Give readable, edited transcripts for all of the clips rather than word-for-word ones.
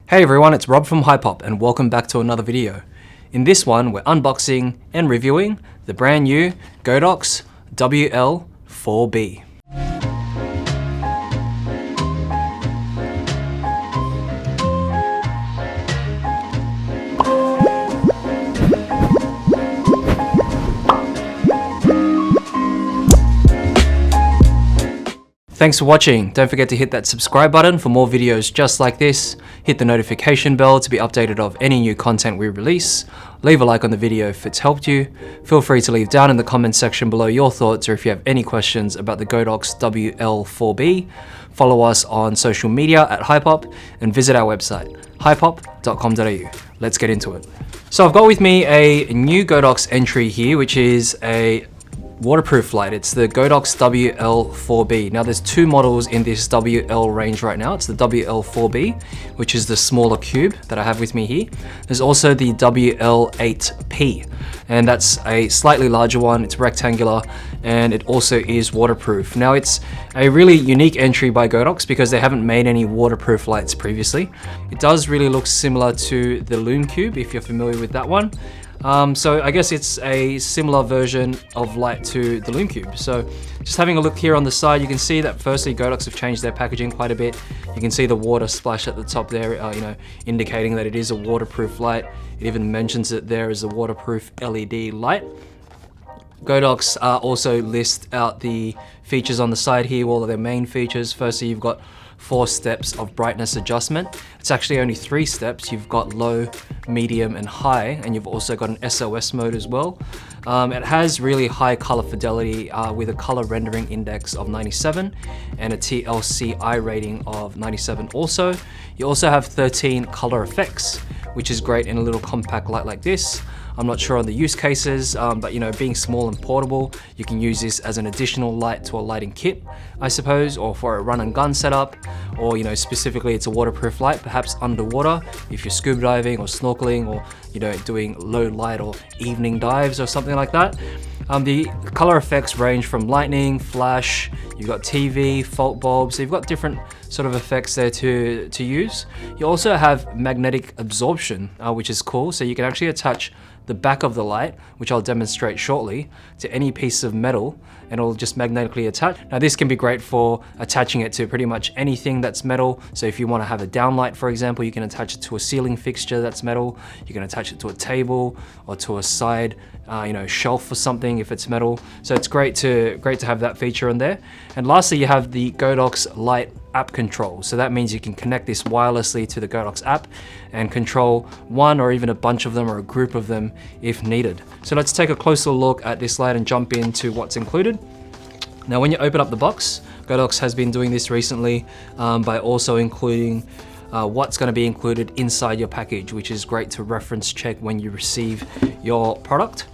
Hey everyone, it's Rob from Hypop and welcome back to another video. In this one, we're unboxing and reviewing the brand new Godox WL4B. Thanks for watching. Don't forget to hit that subscribe button for more videos just like this. Hit the notification bell to be updated of any new content we release. Leave a like on the video if it's helped you. Feel free to leave down in the comment section below your thoughts or if you have any questions about the Godox WL4B. Follow us on social media at Hypop and visit our website, hypop.com.au. Let's get into it. So I've got with me a new Godox entry here, which is a waterproof light. It's the Godox WL4B. Now there's two models in this WL range right now. It's the WL4B, which is the smaller cube that I have with me here. There's also the WL8P, and that's a slightly larger one. It's rectangular and it also is waterproof. Now it's a really unique entry by Godox because they haven't made any waterproof lights previously. It does really look similar to the Lume Cube if you're familiar with that one. So I guess it's a similar version of light to the Lume Cube. So just having a look here on the side, you can see that firstly Godox have changed their packaging quite a bit. You can see the water splash at the top there, indicating that it is a waterproof light. It even mentions it there as a waterproof LED light. Godox also list out the features on the side here, all of their main features. Firstly, you've got 4 steps of brightness adjustment. It's actually only 3 steps. You've got low, medium, and high, and you've also got an SOS mode as well. It has really high color fidelity with a color rendering index of 97 and a TLCI rating of 97 also. You also have 13 color effects, which is great in a little compact light like this. I'm not sure on the use cases, but being small and portable, you can use this as an additional light to a lighting kit, I suppose, or for a run and gun setup, or specifically it's a waterproof light, perhaps underwater, if you're scuba diving or snorkeling or doing low light or evening dives or something like that. The color effects range from lightning, flash, you've got TV, fault bulbs, so you've got different sort of effects there to use. You also have magnetic absorption, which is cool, so you can actually attach the back of the light, which I'll demonstrate shortly, to any piece of metal and it'll just magnetically attach. Now this can be great for attaching it to pretty much anything that's metal. So if you want to have a downlight, for example, you can attach it to a ceiling fixture that's metal. You can attach it to a table or to a side shelf or something if it's metal. So it's great to have that feature in there. And lastly, you have the Godox Light app control. So that means you can connect this wirelessly to the Godox app and control one or even a bunch of them or a group of them if needed. So let's take a closer look at this light and jump into what's included. Now when you open up the box, Godox has been doing this recently by also including what's going to be included inside your package, which is great to reference check when you receive your product.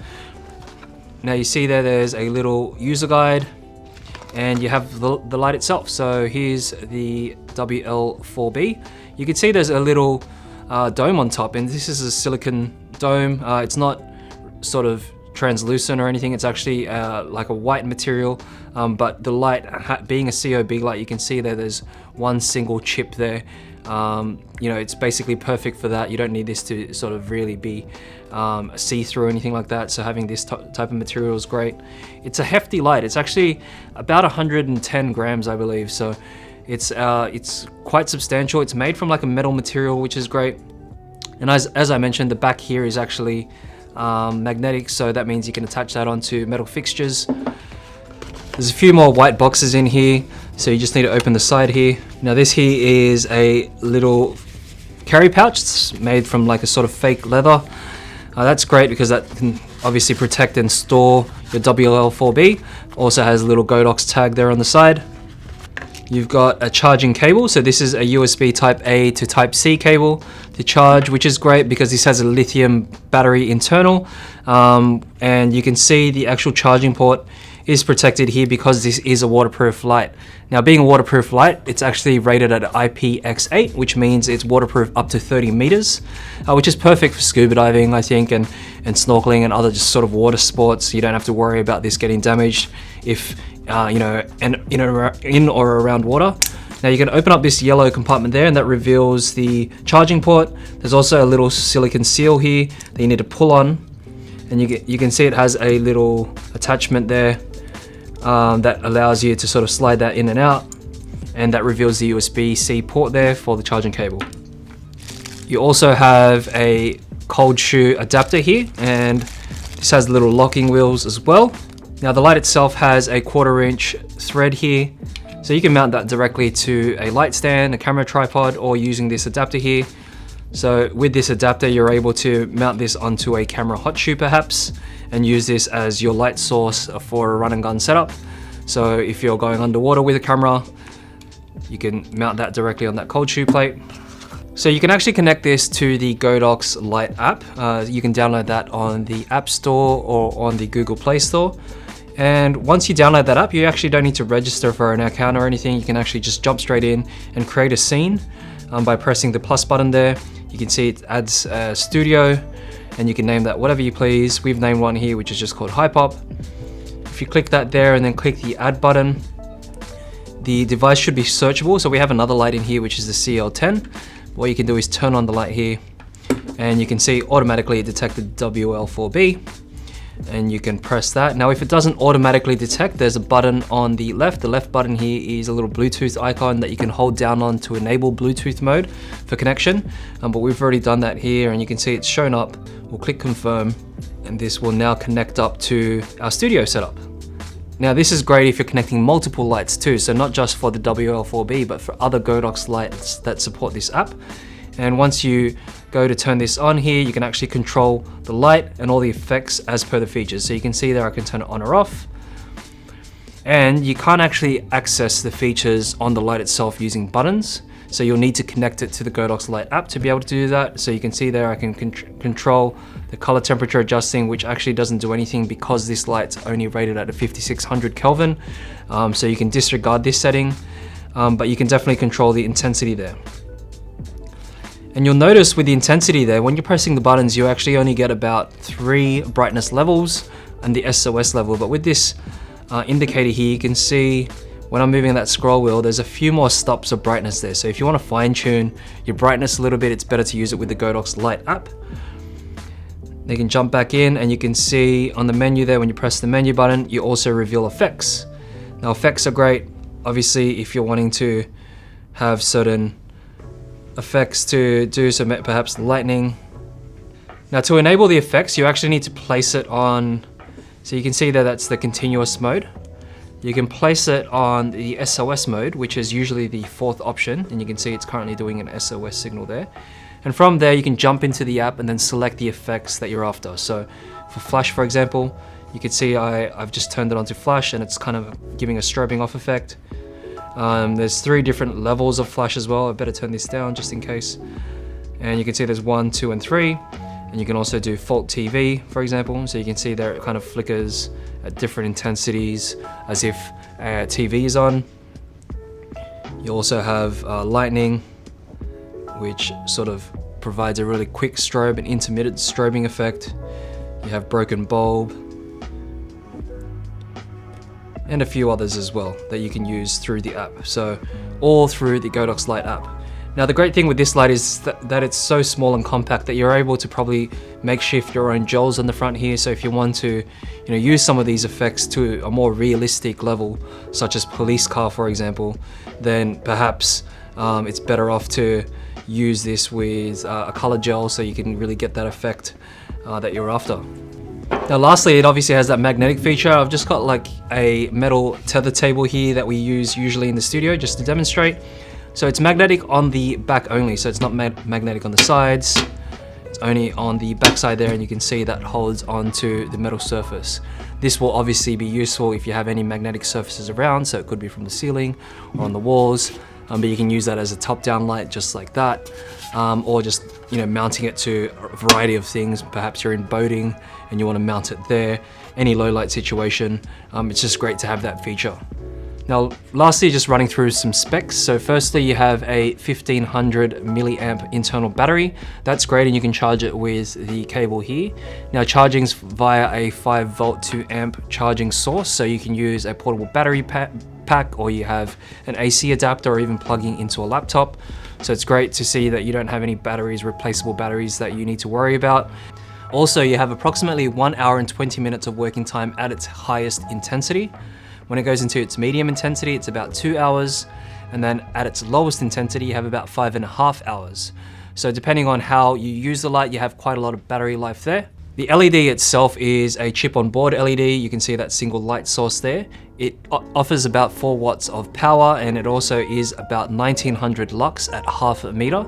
Now you see there's a little user guide and you have the light itself. So here's the WL4B. You can see there's a little dome on top, and this is a silicon dome. It's not sort of translucent or anything. It's actually like a white material, but the light being a COB light, you can see there's one single chip there. It's basically perfect for that. You don't need this to sort of really be see-through or anything like that. So having this type of material is great. It's a hefty light. It's actually about 110 grams, I believe. So it's quite substantial. It's made from like a metal material, which is great. And as I mentioned, the back here is actually magnetic. So that means you can attach that onto metal fixtures. There's a few more white boxes in here, so you just need to open the side here. Now this here is a little carry pouch. It's made from like a sort of fake leather. That's great because that can obviously protect and store your WL4B. Also has a little Godox tag there on the side. You've got a charging cable, so this is a USB type A to type C cable to charge, which is great because this has a lithium battery internal, and you can see the actual charging port is protected here because this is a waterproof light. Now being a waterproof light, it's actually rated at IPX8, which means it's waterproof up to 30 meters, which is perfect for scuba diving, I think, and snorkeling and other just sort of water sports. You don't have to worry about this getting damaged if in or around water. Now you can open up this yellow compartment there, and that reveals the charging port. There's also a little silicone seal here that you need to pull on, and you can see it has a little attachment there that allows you to sort of slide that in and out, and that reveals the USB-C port there for the charging cable. You also have a cold shoe adapter here, and this has little locking wheels as well. Now the light itself has a 1/4 inch thread here, so you can mount that directly to a light stand, a camera tripod, or using this adapter here. So with this adapter, you're able to mount this onto a camera hot shoe perhaps, and use this as your light source for a run and gun setup. So if you're going underwater with a camera, you can mount that directly on that cold shoe plate. So you can actually connect this to the Godox Lite app. You can download that on the App Store or on the Google Play Store. And once you download that app, you actually don't need to register for an account or anything. You can actually just jump straight in and create a scene by pressing the plus button there. You can see it adds a studio, and you can name that whatever you please. We've named one here, which is just called Hypop. If you click that there and then click the add button, the device should be searchable. So we have another light in here, which is the CL10. What you can do is turn on the light here, and you can see automatically it detected WL4B, and you can press that. Now if it doesn't automatically detect, there's a button on the left. The left button here is a little Bluetooth icon that you can hold down on to enable Bluetooth mode for connection, but we've already done that here, and you can see it's shown up. We'll click confirm, and this will now connect up to our studio setup. Now this is great if you're connecting multiple lights too, so not just for the WL4B, but for other Godox lights that support this app. And once you go to turn this on here, you can actually control the light and all the effects as per the features. So you can see there I can turn it on or off. And you can't actually access the features on the light itself using buttons. So you'll need to connect it to the Godox Lite app to be able to do that. So you can see there I can control the color temperature adjusting, which actually doesn't do anything because this light's only rated at a 5600 Kelvin. So you can disregard this setting, but you can definitely control the intensity there. And you'll notice with the intensity there, when you're pressing the buttons, you actually only get about 3 brightness levels and the SOS level. But with this indicator here, you can see when I'm moving that scroll wheel, there's a few more stops of brightness there. So if you want to fine tune your brightness a little bit, it's better to use it with the Godox Lite app. You can jump back in, and you can see on the menu there, when you press the menu button, you also reveal effects. Now effects are great, obviously, if you're wanting to have certain effects to do, so perhaps lightning. Now to enable the effects, you actually need to place it on, so you can see there that's the continuous mode. You can place it on the SOS mode, which is usually the 4th option, and you can see it's currently doing an SOS signal there. And from there, you can jump into the app and then select the effects that you're after. So for flash, for example, you can see I've just turned it onto flash, and it's kind of giving a strobing off effect. There's 3 different levels of flash as well. I better turn this down just in case. And you can see there's 1, 2, and 3. And you can also do fault TV, for example. So you can see there it kind of flickers at different intensities as if TV is on. You also have lightning, which sort of provides a really quick strobe and intermittent strobing effect. You have broken bulb, and a few others as well that you can use through the app. So all through the Godox Lite app. Now the great thing with this light is that it's so small and compact that you're able to probably makeshift your own gels on the front here. So if you want to, use some of these effects to a more realistic level, such as police car, for example, then perhaps it's better off to use this with a color gel so you can really get that effect that you're after. Now lastly, it obviously has that magnetic feature. I've just got like a metal tether table here that we use usually in the studio just to demonstrate. So it's magnetic on the back only, so it's not magnetic on the sides. It's only on the back side there, and you can see that holds onto the metal surface. This will obviously be useful if you have any magnetic surfaces around, so it could be from the ceiling or on the walls, but you can use that as a top-down light just like that, or just mounting it to a variety of things. Perhaps you're in boating and you want to mount it there. Any low light situation, it's just great to have that feature. Now, lastly, just running through some specs. So firstly, you have a 1500 milliamp internal battery. That's great, and you can charge it with the cable here. Now, charging's via a 5 volt to amp charging source, so you can use a portable battery backpack, or you have an AC adapter, or even plugging into a laptop. So it's great to see that you don't have any batteries, replaceable batteries that you need to worry about. Also, you have approximately 1 hour and 20 minutes of working time at its highest intensity. When it goes into its medium intensity, it's about 2 hours. And then at its lowest intensity, you have about 5.5 hours. So depending on how you use the light, you have quite a lot of battery life there. The LED itself is a chip on board LED. You can see that single light source there. It offers about 4 watts of power, and it also is about 1900 lux at half a meter.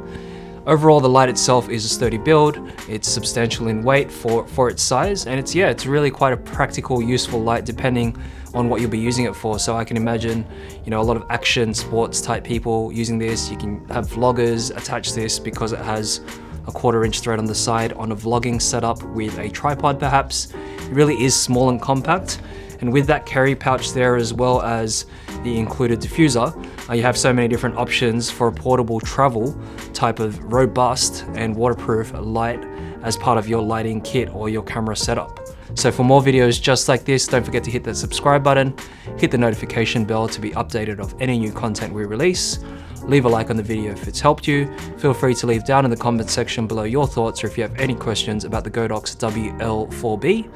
Overall, the light itself is a sturdy build. It's substantial in weight for its size, and it's really quite a practical, useful light depending on what you'll be using it for. So I can imagine, a lot of action sports type people using this. You can have vloggers attach this because it has a 1/4-inch thread on the side on a vlogging setup with a tripod perhaps. It really is small and compact. And with that carry pouch there, as well as the included diffuser, you have so many different options for a portable travel type of robust and waterproof light as part of your lighting kit or your camera setup. So for more videos just like this, don't forget to hit that subscribe button, hit the notification bell to be updated of any new content we release. Leave a like on the video if it's helped you. Feel free to leave down in the comment section below your thoughts, or if you have any questions about the Godox WL4B.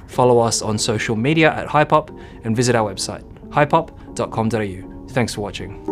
Follow us on social media at Hypop and visit our website, hypop.com.au. Thanks for watching.